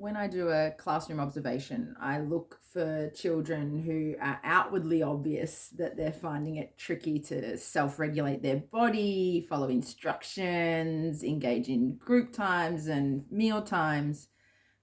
When I do a classroom observation, I look for children who are outwardly obvious that they're finding it tricky to self regulate their body, follow instructions, engage in group times and meal times.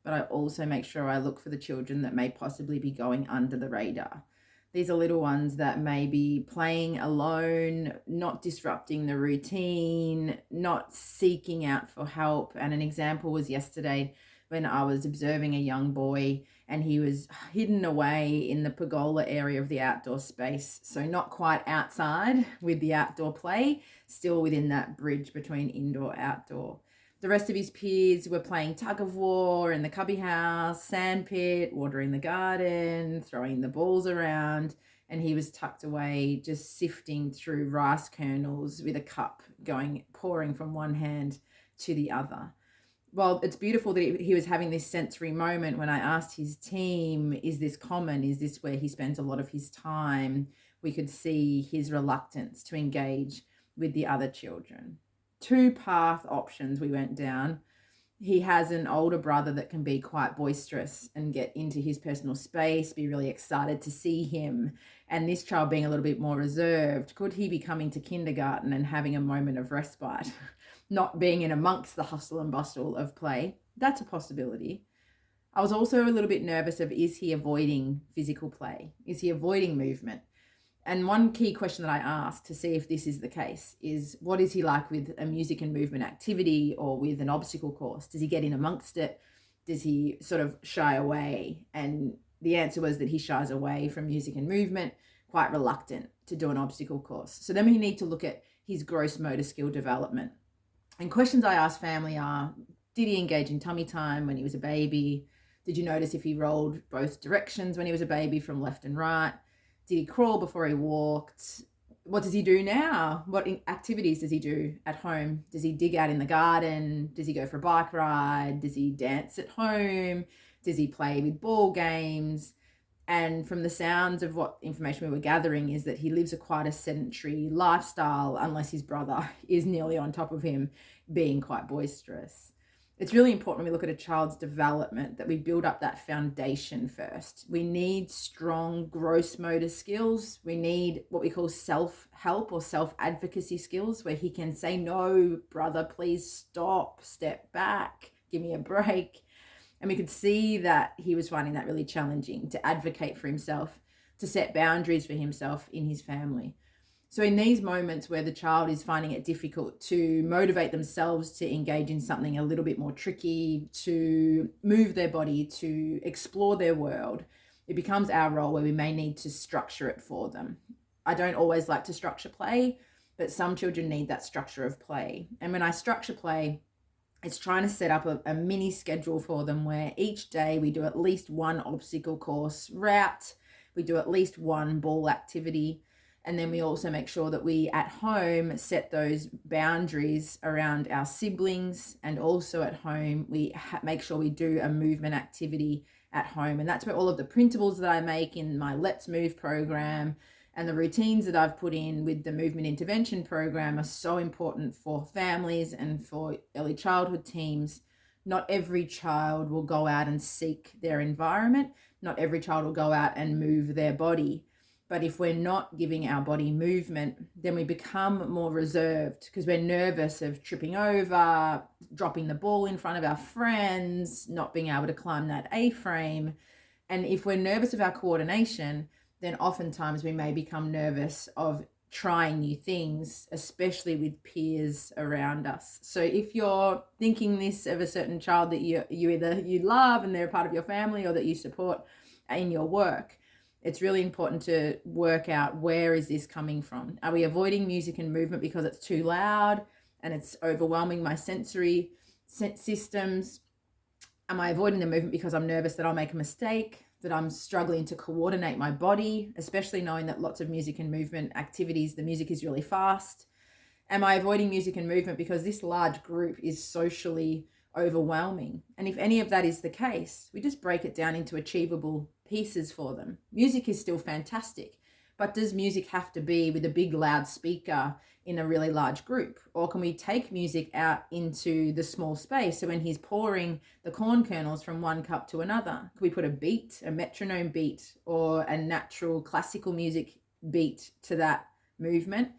But I also make sure I look for the children that may possibly be going under the radar. These are little ones that may be playing alone, not disrupting the routine, not seeking out for help. And an example was yesterday when I was observing a young boy and he was hidden away in the pergola area of the outdoor space. So, not quite outside with the outdoor play, still within that bridge between indoor outdoor. The rest of his peers were playing tug of war in the cubby house, sandpit, watering the garden, throwing the balls around, and he was tucked away just sifting through rice kernels with a cup going pouring from one hand to the other. Well, it's beautiful that he was having this sensory moment when I asked his team, is this common? Is this where he spends a lot of his time? We could see his reluctance to engage with the other children. Two path options we went down. He has an older brother that can be quite boisterous and get into his personal space, be really excited to see him. And this child being a little bit more reserved, could he be coming to kindergarten and having a moment of respite, not being in amongst the hustle and bustle of play? That's a possibility. I was also a little bit nervous of, is he avoiding physical play? Is he avoiding movement? And one key question that I asked to see if this is the case is, what is he like with a music and movement activity or with an obstacle course? Does he get in amongst it? Does he sort of shy away? And the answer was that he shies away from music and movement, quite reluctant to do an obstacle course. So then we need to look at his gross motor skill development. And questions I ask family are, did he engage in tummy time when he was a baby? Did you notice if he rolled both directions when he was a baby from left and right? Did he crawl before he walked? What does he do now? What activities does he do at home? Does he dig out in the garden? Does he go for a bike ride? Does he dance at home? Does he play with ball games? And from the sounds of what information we were gathering is that he lives a quite a sedentary lifestyle, unless his brother is nearly on top of him, being quite boisterous. It's really important when we look at a child's development that we build up that foundation first. We need strong gross motor skills. We need what we call self-help or self-advocacy skills, where he can say, no, brother, please stop, step back, give me a break. And we could see that he was finding that really challenging to advocate for himself, to set boundaries for himself in his family. So in these moments where the child is finding it difficult to motivate themselves to engage in something a little bit more tricky, to move their body, to explore their world, it becomes our role where we may need to structure it for them. I don't always like to structure play, but some children need that structure of play. And when I structure play, it's trying to set up a mini schedule for them where each day we do at least one obstacle course route, we do at least one ball activity. And then we also make sure that we at home set those boundaries around our siblings, and also at home we make sure we do a movement activity at home. And that's where all of the printables that I make in my Let's Move program and the routines that I've put in with the movement intervention program are so important for families and for early childhood teams. Not every child will go out and seek their environment. Not every child will go out and move their body. But if we're not giving our body movement, then we become more reserved because we're nervous of tripping over, dropping the ball in front of our friends, not being able to climb that A-frame. And if we're nervous of our coordination, then oftentimes we may become nervous of trying new things, especially with peers around us. So if you're thinking this of a certain child that you either you love and they're a part of your family, or that you support in your work, it's really important to work out, where is this coming from? Are we avoiding music and movement because it's too loud and it's overwhelming my sensory systems? Am I avoiding the movement because I'm nervous that I'll make a mistake, that I'm struggling to coordinate my body, especially knowing that lots of music and movement activities, the music is really fast? Am I avoiding music and movement because this large group is socially overwhelming? And if any of that is the case, we just break it down into achievable pieces for them. Music is still fantastic, But does music have to be with a big loud speaker in a really large group? Or can we take music out into the small space? So when he's pouring the corn kernels from one cup to another, could we put a beat, a metronome beat, or a natural classical music beat to that movement?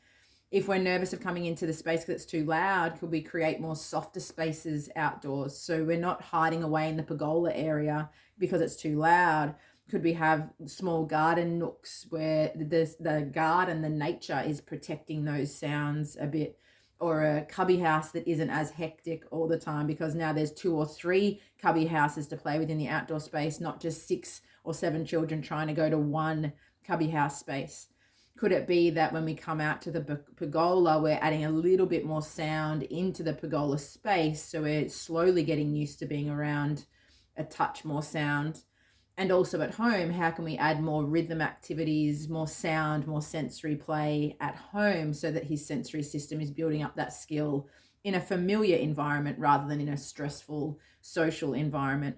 If we're nervous of coming into the space because it's too loud, could we create more softer spaces outdoors? So we're not hiding away in the pergola area because it's too loud. Could we have small garden nooks where the garden, the nature is protecting those sounds a bit? Or a cubby house that isn't as hectic all the time, because now there's 2 or 3 cubby houses to play with in the outdoor space, not just 6 or 7 children trying to go to one cubby house space. Could it be that when we come out to the pergola, we're adding a little bit more sound into the pergola space, so we're slowly getting used to being around a touch more sound? And also at home, how can we add more rhythm activities, more sound, more sensory play at home so that his sensory system is building up that skill in a familiar environment rather than in a stressful social environment?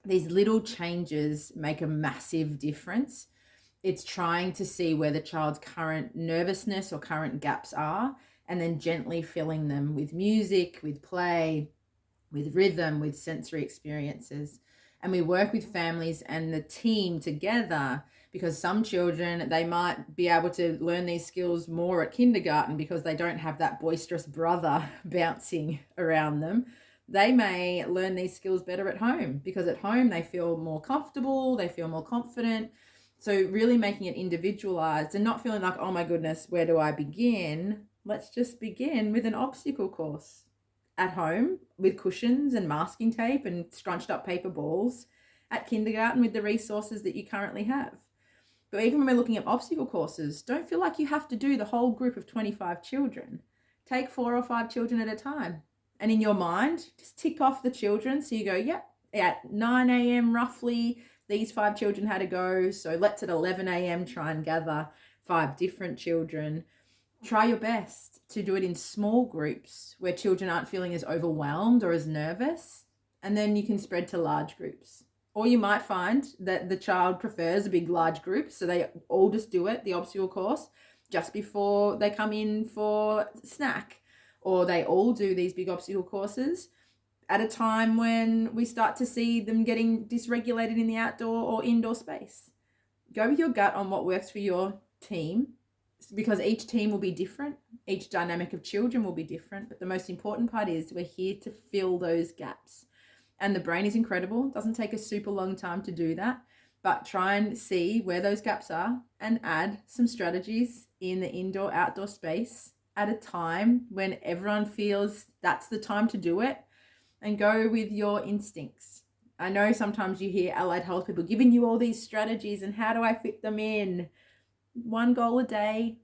These little changes make a massive difference. It's trying to see where the child's current nervousness or current gaps are, and then gently filling them with music, with play, with rhythm, with sensory experiences. And we work with families and the team together, because some children, they might be able to learn these skills more at kindergarten because they don't have that boisterous brother bouncing around them. They may learn these skills better at home because at home they feel more comfortable, they feel more confident. So really making it individualized and not feeling like, oh my goodness, where do I begin? Let's just begin with an obstacle course at home with cushions and masking tape and scrunched up paper balls, at kindergarten with the resources that you currently have. But even when we're looking at obstacle courses, don't feel like you have to do the whole group of 25 children. Take 4 or 5 children at a time. And in your mind, just tick off the children. So you go, yep, at 9 a.m. roughly, these 5 children had to go. So let's at 11 a.m. try and gather 5 different children. Try your best to do it in small groups where children aren't feeling as overwhelmed or as nervous. And then you can spread to large groups. Or you might find that the child prefers a big, large group. So they all just do it, the obstacle course, just before they come in for snack. Or they all do these big obstacle courses at a time when we start to see them getting dysregulated in the outdoor or indoor space. Go with your gut on what works for your team, because each team will be different. Each dynamic of children will be different. But the most important part is we're here to fill those gaps. And the brain is incredible. It doesn't take a super long time to do that. But try and see where those gaps are and add some strategies in the indoor-outdoor space at a time when everyone feels that's the time to do it. And go with your instincts. I know sometimes you hear allied health people giving you all these strategies and how do I fit them in? 1 goal a day.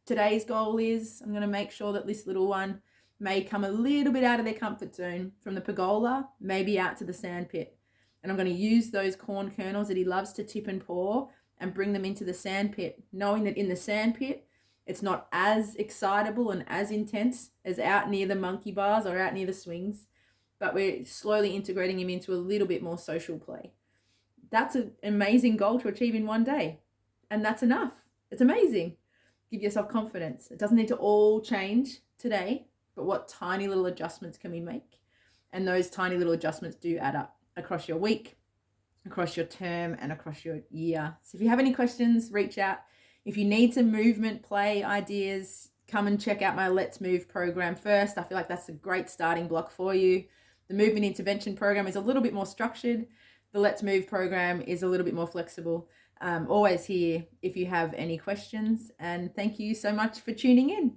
Today's goal is I'm going to make sure that this little one may come a little bit out of their comfort zone from the pergola, maybe out to the sand pit. And I'm going to use those corn kernels that he loves to tip and pour and bring them into the sand pit, knowing that in the sand pit, it's not as excitable and as intense as out near the monkey bars or out near the swings, but we're slowly integrating him into a little bit more social play. That's an amazing goal to achieve in one day. And that's enough. It's amazing. Give yourself confidence. It doesn't need to all change today, but what tiny little adjustments can we make? And those tiny little adjustments do add up across your week, across your term, and across your year. So if you have any questions, reach out. If you need some movement play ideas, come and check out my Let's Move program first. I feel like that's a great starting block for you. The movement intervention program is a little bit more structured. The Let's Move program is a little bit more flexible. Always here if you have any questions. And thank you so much for tuning in.